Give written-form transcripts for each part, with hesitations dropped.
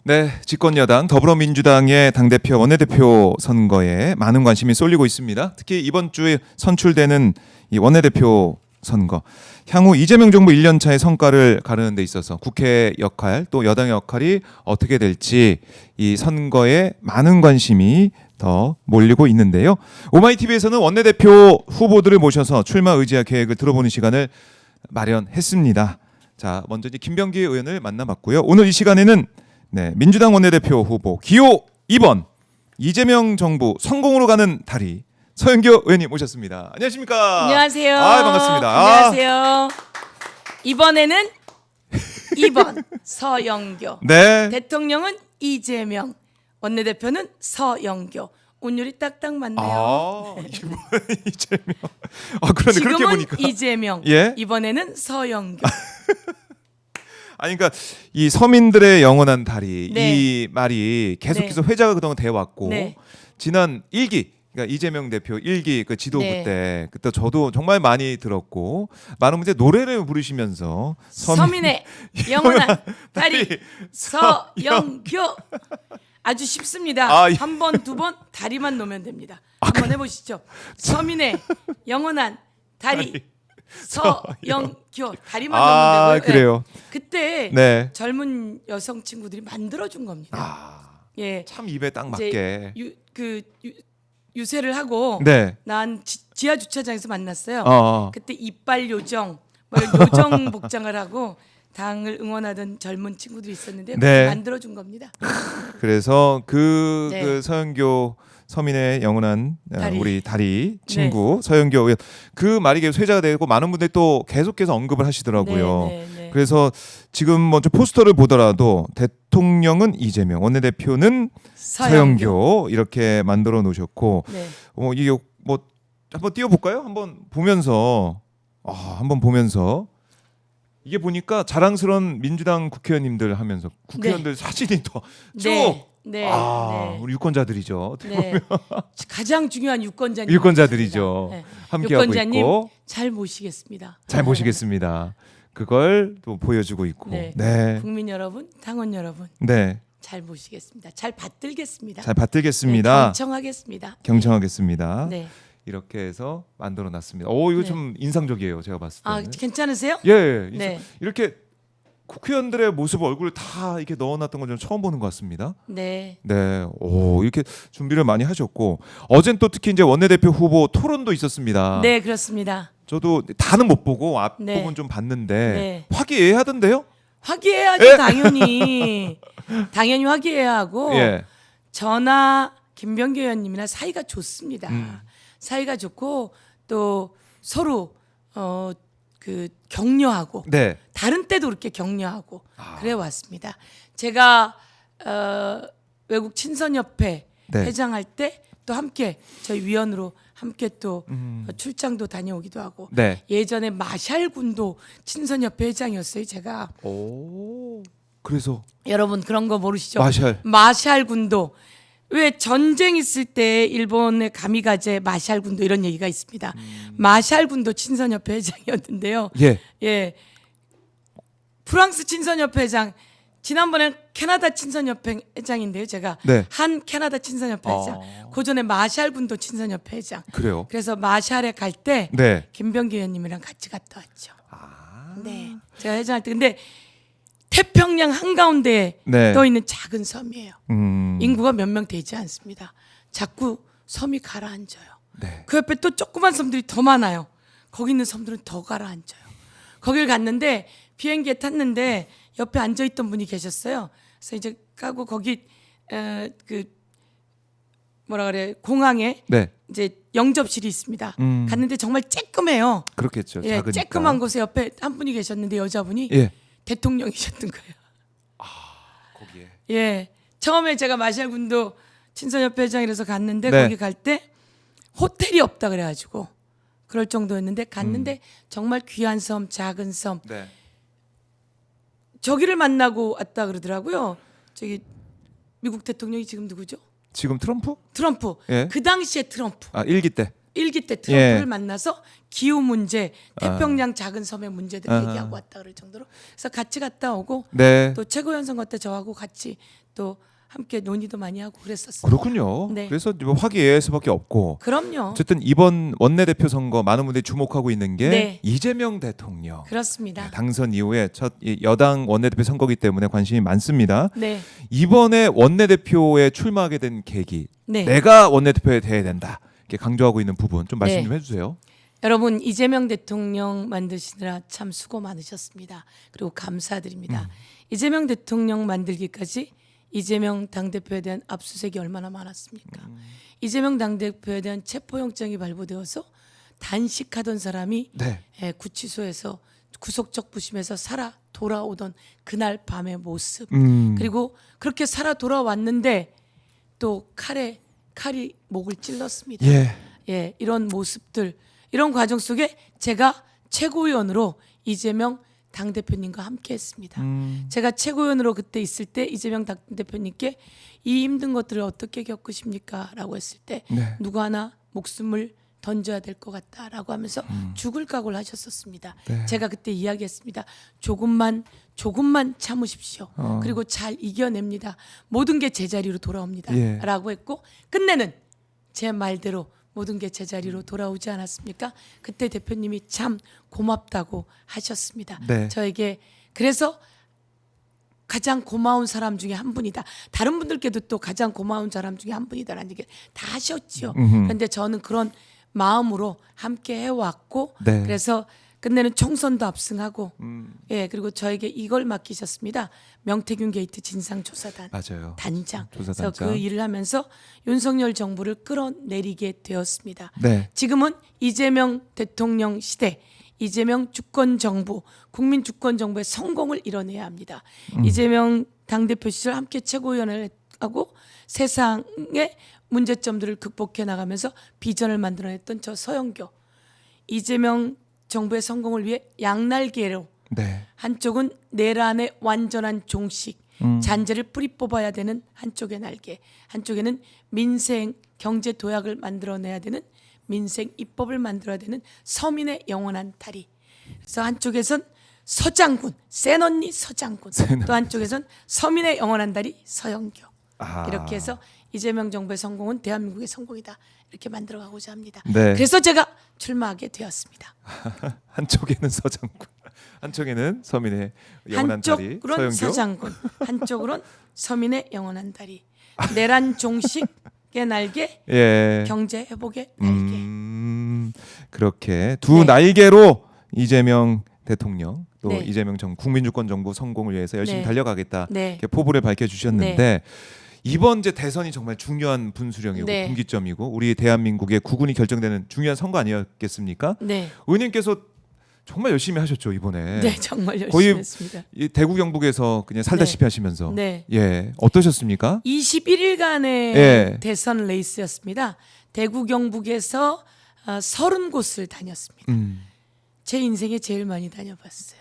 네, 집권여당 더불어민주당의 당대표 원내대표 선거에 많은 관심이 쏠리고 있습니다. 특히 이번 주에 선출되는 이 원내대표 선거, 향후 이재명 정부 1년 차의 성과를 가르는 데 있어서 국회 역할 또 여당의 역할이 어떻게 될지 이 선거에 많은 관심이 더 몰리고 있는데요. 오마이TV에서는 원내대표 후보들을 모셔서 출마 의지와 계획을 들어보는 시간을 마련했습니다. 자, 먼저 이제 김병기 의원을 만나봤고요. 오늘 이 시간에는 민주당 원내대표 후보 기호 2번 이재명 정부 성공으로 가는 다리 서영교 의원님 모셨습니다. 안녕하십니까? 안녕하세요. 반갑습니다. 안녕하세요. 이번에는 2번 서영교. 네. 대통령은 이재명, 원내대표는 서영교. 운율이 딱딱 맞네요. 이번 이재명. 그런데 지금은 그렇게 보니까 이재명, 예? 이번에는 서영교. 그러니까 이 서민들의 영원한 다리 네. 이 말이 계속해서 회자가 그동안 돼 왔고 네. 지난 1기 그러니까 이재명 대표 1기 그 지도부 네. 때 그때 저도 정말 많이 들었고 많은 분들이 노래를 부르시면서 서민의 영원한 다리 서영교. 아주 쉽습니다. 한 번, 두 번 다리만 놓으면 됩니다. 한번 해보시죠. 서민의 영원한 다리 서영교 다리만 놓으면 되고요. 그래요. 그때 네. 젊은 여성 친구들이 만들어준 겁니다. 예, 참 입에 딱 맞게. 유세를 하고 네. 난 지하 주차장에서 만났어요. 그때 이빨 요정, 요정 복장을 하고 당을 응원하던 젊은 친구들이 있었는데 네. 만들어준 겁니다. 그래서 그 네. 서영교 서민의 영원한 다리. 우리 다리 친구 서영교 의원 그 말이 계속 회자가 되고 많은 분들이 또 계속해서 언급을 하시더라고요. 네. 그래서 지금 먼저 포스터를 보더라도 대통령은 이재명, 원내대표는 서영교 이렇게 만들어 놓으셨고 네. 이게 뭐 한번 띄워볼까요? 한번 보면서 이게 보니까 자랑스러운 민주당 국회의원님들 하면서 국회의원들 사진이 또 쭉 네. 우리 유권자들이죠. 네. 가장 중요한 유권자님. 유권자들이죠. 네. 함께하고 유권자님 있고 잘 모시겠습니다. 잘 모시겠습니다. 그걸 또 보여주고 있고. 네. 네. 국민 여러분, 당원 여러분 네. 잘 모시겠습니다. 잘 받들겠습니다. 잘 받들겠습니다. 경청하겠습니다. 경청하겠습니다. 네. 이렇게 해서 만들어 놨습니다. 이거 네. 좀 인상적이에요. 제가 봤을 때는. 괜찮으세요? 예. 네. 이렇게 국회의원들의 모습 얼굴을 다 이렇게 넣어놨던 건 좀 처음 보는 것 같습니다. 네. 네, 이렇게 준비를 많이 하셨고 어젠 또 특히 이제 원내대표 후보 토론도 있었습니다. 네, 그렇습니다. 저도 다는 못 보고 앞 네. 부분 좀 봤는데 네. 화기애애하던데요? 화기애애하죠, 당연히. 당연히 화기애애하고 예. 저나 김병기 의원님이나 사이가 좋습니다. 사이가 좋고 또 서로 격려하고 네. 다른 때도 그렇게 격려하고 그래 왔습니다. 제가 외국 친선협회 네. 회장할 때 또 함께 저희 위원으로 함께 또 출장도 다녀오기도 하고 네. 예전에 마샬 군도 친선협회 회장이었어요. 제가 그래서 여러분 그런 거 모르시죠? 마샬 군도 왜 전쟁 있을 때 일본의 가미가제 마샬 군도 이런 얘기가 있습니다. 마샬 군도 친선협회 회장이었는데요. 예. 프랑스 친선협회 회장 지난번에 캐나다 친선협회 회장인데요. 제가 네. 한 캐나다 친선협회 회장. 그 전에 마샬 군도 친선협회 회장. 그래요. 그래서 마샬에 갈 때 네. 김병기 의원님이랑 같이 갔다 왔죠. 네, 제가 회장할 때 근데 태평양 한가운데에 네. 떠 있는 작은 섬이에요. 인구가 몇 명 되지 않습니다. 자꾸 섬이 가라앉아요. 네. 그 옆에 또 조그만 섬들이 더 많아요. 거기 있는 섬들은 더 가라앉아요. 거길 갔는데 비행기에 탔는데 옆에 앉아 있던 분이 계셨어요. 그래서 이제 까고 거기 공항에 네. 이제 영접실이 있습니다. 갔는데 정말 쬐끔해요. 그렇겠죠. 예, 작으니까. 쬐끔한 곳에 옆에 한 분이 계셨는데 여자분이 예. 대통령이셨던 거예요. 거기에. 예, 처음에 제가 마샬 군도 친선협회 회장이라서 갔는데 네. 거기 갈 때 호텔이 없다 그래가지고 그럴 정도였는데 갔는데 정말 귀한 섬, 작은 섬. 네. 저기를 만나고 왔다 그러더라고요. 저기 미국 대통령이 지금 누구죠? 지금 트럼프? 트럼프. 예. 그 당시에 트럼프. 1기 때. 일기 때 트럼프를 예. 만나서 기후 문제, 태평양 작은 섬의 문제들 아하. 얘기하고 왔다 그럴 정도로. 그래서 같이 갔다 오고 네. 또 최고위원 선거 때 저하고 같이 또 함께 논의도 많이 하고 그랬었어요. 그렇군요. 네. 그래서 뭐 화기애애할 수밖에 없고. 그럼요. 어쨌든 이번 원내대표 선거 많은 분들이 주목하고 있는 게 네. 이재명 대통령 그렇습니다. 당선 이후에 첫 여당 원내대표 선거기 때문에 관심이 많습니다. 네. 이번에 원내대표에 출마하게 된 계기, 네. 내가 원내대표에 돼야 된다 이렇게 강조하고 있는 부분 좀 말씀 네. 좀 해주세요. 여러분 이재명 대통령 만드시느라 참 수고 많으셨습니다. 그리고 감사드립니다. 이재명 대통령 만들기까지 이재명 당대표에 대한 압수수색이 얼마나 많았습니까? 이재명 당대표에 대한 체포영장이 발부되어서 단식하던 사람이 네. 구치소에서 구속적 부심에서 살아 돌아오던 그날 밤의 모습 그리고 그렇게 살아 돌아왔는데 또 칼이 목을 찔렀습니다. 예. 예, 이런 모습들 이런 과정 속에 제가 최고위원으로 이재명 당대표님과 함께했습니다. 제가 최고위원으로 그때 있을 때 이재명 당대표님께 이 힘든 것들을 어떻게 겪으십니까? 라고 했을 때 네. 누구 하나 목숨을 던져야 될 것 같다라고 하면서 죽을 각오를 하셨었습니다. 네. 제가 그때 이야기했습니다. 조금만 참으십시오. 그리고 잘 이겨냅니다. 모든 게 제자리로 돌아옵니다. 예. 라고 했고 끝내는 제 말대로 모든 게 제자리로 돌아오지 않았습니까? 그때 대표님이 참 고맙다고 하셨습니다. 네. 저에게 그래서 가장 고마운 사람 중에 한 분이다. 다른 분들께도 또 가장 고마운 사람 중에 한 분이다라는 얘기를 다 하셨지요. 그런데 저는 그런 마음으로 함께 해왔고 네. 그래서 끝내는 총선도 압승하고 예 그리고 저에게 이걸 맡기셨습니다. 명태균 게이트 진상조사단 맞아요. 단장. 조사단장. 그래서 그 일을 하면서 윤석열 정부를 끌어내리게 되었습니다. 네. 지금은 이재명 대통령 시대, 이재명 주권 정부, 국민 주권 정부의 성공을 이뤄내야 합니다. 이재명 당대표 시절 함께 최고위원을 하고 세상의 문제점들을 극복해 나가면서 비전을 만들어냈던 저 서영교, 이재명 정부의 성공을 위해 양날개로 네. 한쪽은 내란의 완전한 종식, 잔재를 뿌리 뽑아야 되는 한쪽의 날개, 한쪽에는 민생 경제 도약을 만들어내야 되는 민생 입법을 만들어야 되는 서민의 영원한 다리. 그래서 한쪽에선 서장군, 센 언니 서장군, 또 한쪽에선 서민의 영원한 다리 서영교. 아. 이렇게 해서 이재명 정부의 성공은 대한민국의 성공이다. 이렇게 만들어가고자 합니다. 네. 그래서 제가 출마하게 되었습니다. 한쪽에는 서장군, 한쪽에는 서민의 영원한 다리 한쪽으론 서영교. 서장군, 한쪽으론 서민의 영원한 다리. 내란 종식의 날개, 예. 경제 회복의 날개. 그렇게 두 네. 날개로 이재명 대통령 또 네. 이재명 국민주권 정부 성공을 위해서 열심히 네. 달려가겠다. 네. 이렇게 포부를 밝혀주셨는데 이번 이제 대선이 정말 중요한 분수령이고 네. 분기점이고 우리 대한민국의 국운이 결정되는 중요한 선거 아니었겠습니까? 네, 의원님께서 정말 열심히 하셨죠 이번에. 네 정말 열심히 거의 했습니다. 이 대구 경북에서 그냥 살다시피 하시면서 네. 예 어떠셨습니까? 21일간의 예. 대선 레이스였습니다. 대구 경북에서 30곳을 다녔습니다. 제 인생에 제일 많이 다녀봤어요.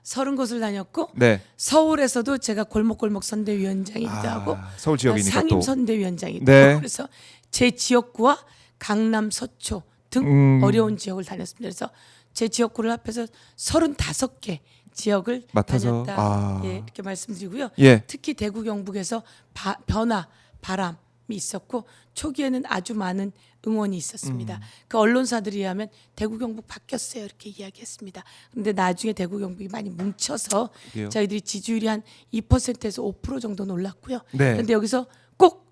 30곳을 다녔고 네. 서울에서도 제가 골목골목 선대위원장이기도 하고 서울 지역이니까 상임 또. 선대위원장이기도 네. 하고 그래서 제 지역구와 강남 서초 등 어려운 지역을 다녔습니다. 그래서 제 지역구를 합해서 35개 지역을 맡아서, 다녔다. 예, 이렇게 말씀드리고요. 예. 특히 대구 경북에서 변화, 바람이 있었고 초기에는 아주 많은 응원이 있었습니다. 그 언론사들이 하면 대구 경북 바뀌었어요 이렇게 이야기했습니다. 그런데 나중에 대구 경북이 많이 뭉쳐서 그래요? 저희들이 지지율이 한 2%에서 5% 정도 올랐고요. 네. 그런데 여기서 꼭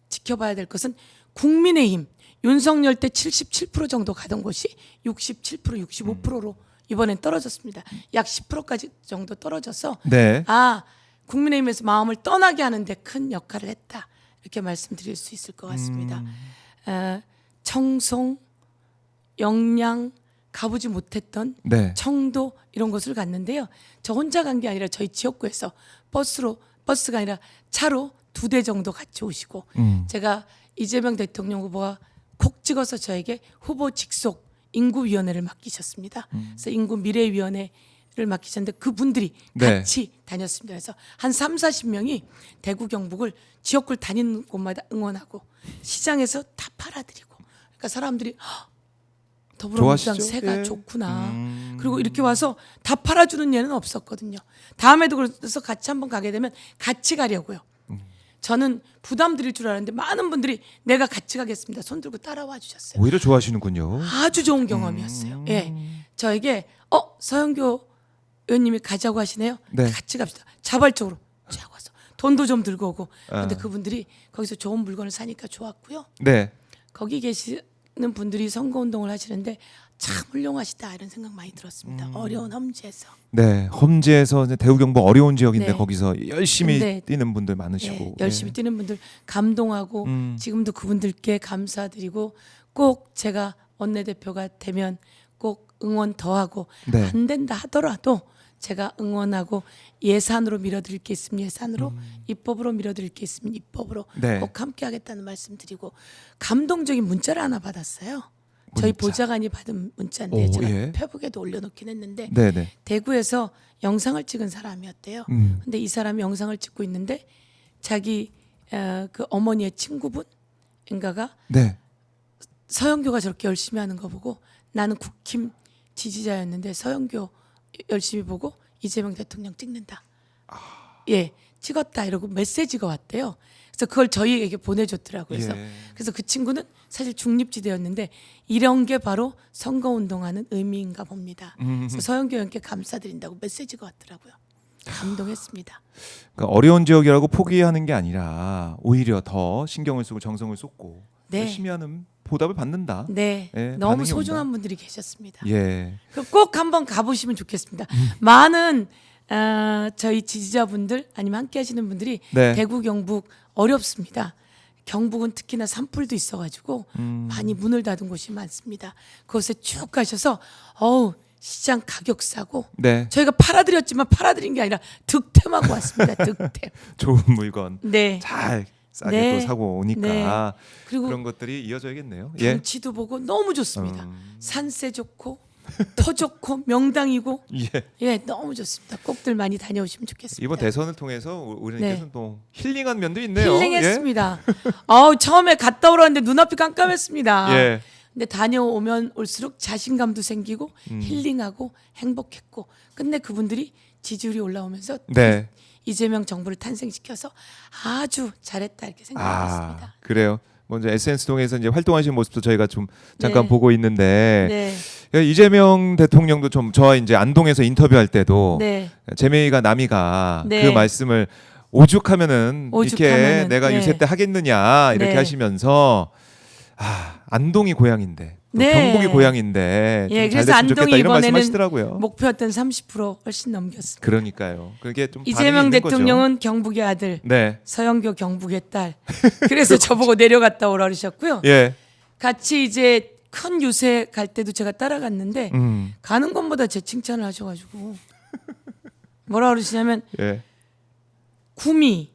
지켜봐야 될 것은 국민의힘 윤석열 때 77% 정도 가던 곳이 67%, 65%로 이번엔 떨어졌습니다. 약 10%까지 정도 떨어져서 네. 국민의힘에서 마음을 떠나게 하는데 큰 역할을 했다. 이렇게 말씀드릴 수 있을 것 같습니다. 청송, 영양 가보지 못했던 네. 청도 이런 곳을 갔는데요. 저 혼자 간 게 아니라 저희 지역구에서 버스가 아니라 차로 2대 정도 같이 오시고 제가 이재명 대통령 후보가 콕 찍어서 저에게 후보 직속 인구위원회를 맡기셨습니다. 그래서 인구미래위원회를 맡기셨는데 그분들이 네. 같이 다녔습니다. 그래서 한 30-40명이 대구 경북을 지역구를 다니는 곳마다 응원하고 시장에서 다 팔아드리고 그러니까 사람들이 더불어민주당 좋아하시죠? 새가 예. 좋구나. 그리고 이렇게 와서 다 팔아주는 예는 없었거든요. 다음에도 그래서 같이 한번 가게 되면 같이 가려고요. 저는 부담 드릴 줄 알았는데 많은 분들이 내가 같이 가겠습니다. 손 들고 따라와 주셨어요. 오히려 좋아하시는군요. 아주 좋은 경험이었어요. 예, 저에게 서영교 의원님이 가자고 하시네요. 네. 같이 갑시다. 자발적으로 쫙 와서 돈도 좀 들고 오고. 근데 아. 그분들이 거기서 좋은 물건을 사니까 좋았고요. 네. 거기 계시는 분들이 선거운동을 하시는데 참 훌륭하시다 이런 생각 많이 들었습니다. 어려운 험지에서. 네, 험지에서 이제 대구 경북 어려운 지역인데 네. 거기서 열심히 근데, 뛰는 분들 많으시고 예, 열심히 뛰는 분들 감동하고 지금도 그분들께 감사드리고 꼭 제가 원내대표가 되면 꼭 응원 더하고 네. 안 된다 하더라도 제가 응원하고 예산으로 밀어드릴 게 있으면 예산으로 입법으로 밀어드릴 게 있으면 입법으로 네. 꼭 함께 하겠다는 말씀 드리고 감동적인 문자를 하나 받았어요. 저희 문자. 보좌관이 받은 문자인데 오, 제가 예. 페북에도 올려놓긴 했는데 네, 네. 대구에서 영상을 찍은 사람이었대요. 근데 이 사람이 영상을 찍고 있는데 자기 그 어머니의 친구분인가가 네. 서영교가 저렇게 열심히 하는 거 보고 나는 국힘 지지자였는데 서영교 열심히 보고 이재명 대통령 찍는다. 예, 찍었다 이러고 메시지가 왔대요. 그래서 그걸 저희에게 보내줬더라고요. 그래서 그 친구는 사실 중립지대였는데 이런 게 바로 선거운동하는 의미인가 봅니다. 그래서 서영교 의원께 감사드린다고 메시지가 왔더라고요. 감동했습니다. 그러니까 어려운 지역이라고 포기하는 게 아니라 오히려 더 신경을 쓰고 정성을 쏟고 네. 열심히 하는 보답을 받는다. 네, 예, 너무 반응이 소중한 온다. 분들이 계셨습니다. 예. 꼭 한번 가보시면 좋겠습니다. 많은 저희 지지자분들 아니면 함께 하시는 분들이 네. 대구 경북 어렵습니다. 경북은 특히나 산불도 있어가지고 많이 문을 닫은 곳이 많습니다. 그곳에 쭉 가셔서 시장 가격 싸고 네. 저희가 팔아드렸지만 팔아드린 게 아니라 득템하고 왔습니다. 득템. 좋은 물건 네. 잘 싸게 네. 또 사고 오니까 네. 그리고 그런 것들이 이어져야겠네요. 예. 경치도 보고 너무 좋습니다. 산세 좋고 터 좋고 명당이고 예. 예 너무 좋습니다. 꼭들 많이 다녀오시면 좋겠습니다. 이번 대선을 통해서 우리님께서 네. 또 힐링한 면도 있네요. 힐링했습니다. 처음에 갔다 오라는데 눈앞이 깜깜했습니다. 예. 근데 다녀오면 올수록 자신감도 생기고 힐링하고 행복했고 끝내 그분들이 지지율이 올라오면서 네. 이재명 정부를 탄생시켜서 아주 잘했다 이렇게 생각했습니다. 그래요. 먼저 SNS 통해서 이제 활동하시는 모습도 저희가 좀 잠깐 네. 보고 있는데 네, 이재명 대통령도 좀 저와 이제 안동에서 인터뷰할 때도 네, 재명이가 남이가 네. 그 말씀을 오죽하면은 이렇게 오죽하면은, 내가 네. 유세 때 하겠느냐 이렇게 네. 하시면서 안동이 고향인데 또 네. 경북이 고향인데 예, 좀 잘 그래서 됐으면 안동이 좋겠다 이런 이번에는 말씀하시더라고요. 목표였던 30% 훨씬 넘겼습니다. 그러니까요. 그게 좀 이재명 반응이 있는 대통령은 거죠. 경북의 아들, 네. 서영교 경북의 딸. 그래서 저보고 내려갔다 오라 그러셨고요. 예. 같이 이제 큰 유세 갈 때도 제가 따라갔는데 가는 것보다 제 칭찬을 하셔가지고 뭐라 그러시냐면 예. 구미,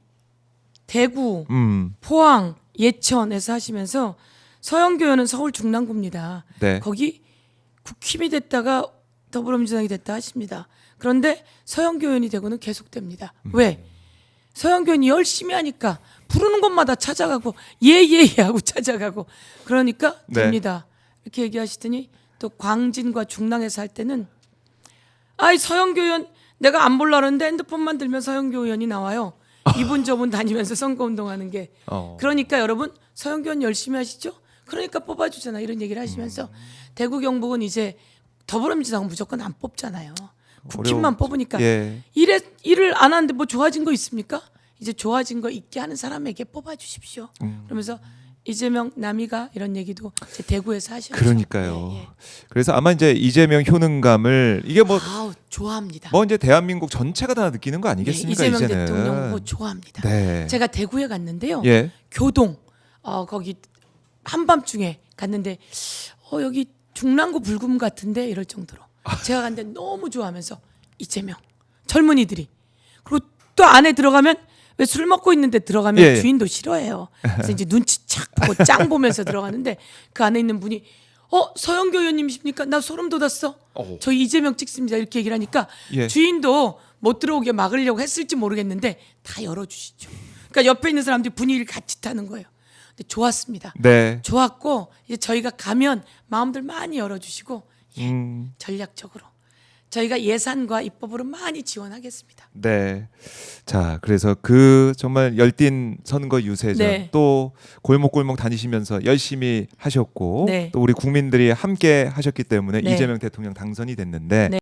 대구, 포항, 예천에서 하시면서 서영교 의원은 서울 중랑구입니다. 네. 거기 국힘이 됐다가 더불어민주당이 됐다 하십니다. 그런데 서영교 의원이 되고는 계속됩니다. 왜? 서영교 의원이 열심히 하니까 부르는 곳마다 찾아가고 예예예 하고 찾아가고 그러니까 네. 됩니다. 이렇게 얘기하시더니 또 광진과 중랑에서 할 때는 서영교 의원 내가 안 볼라 그러는데 핸드폰만 들면 서영교 의원이 나와요. 이분 저분 다니면서 선거운동하는 게. 그러니까 여러분 서영교 의원 열심히 하시죠? 그러니까 뽑아주잖아 이런 얘기를 하시면서 대구 경북은 이제 더불어민주당은 무조건 안 뽑잖아요. 국힘만 뽑으니까 예. 일을 안 하는데 뭐 좋아진 거 있습니까? 이제 좋아진 거 있게 하는 사람에게 뽑아주십시오. 그러면서 이재명 남이가 이런 얘기도 제 대구에서 하셨죠. 그러니까요. 예, 예. 그래서 아마 이제 이재명 효능감을 이게 좋아합니다. 뭐 이제 대한민국 전체가 다 느끼는 거 아니겠습니까? 이재명 이제는. 대통령 뭐 좋아합니다. 네. 제가 대구에 갔는데요. 예. 교동 거기 한밤중에 갔는데 여기 중랑구 불금 같은데 이럴 정도로 제가 갔는데 너무 좋아하면서 이재명 젊은이들이 그리고 또 안에 들어가면 왜 술 먹고 있는데 들어가면 예. 주인도 싫어해요. 그래서 이제 눈치 착 보고 짱 보면서 들어가는데 그 안에 있는 분이 서영교 의원님이십니까? 나 소름 돋았어. 저 이재명 찍습니다. 이렇게 얘기를 하니까 예. 주인도 못 들어오게 막으려고 했을지 모르겠는데 다 열어주시죠. 그러니까 옆에 있는 사람들이 분위기를 같이 타는 거예요. 근데 좋았습니다. 네. 좋았고 이제 저희가 가면 마음들 많이 열어주시고 전략적으로 저희가 예산과 입법으로 많이 지원하겠습니다. 네. 자, 그래서 그 정말 열띤 선거 유세전 네. 또 골목골목 다니시면서 열심히 하셨고 네. 또 우리 국민들이 함께 하셨기 때문에 네. 이재명 대통령 당선이 됐는데 네.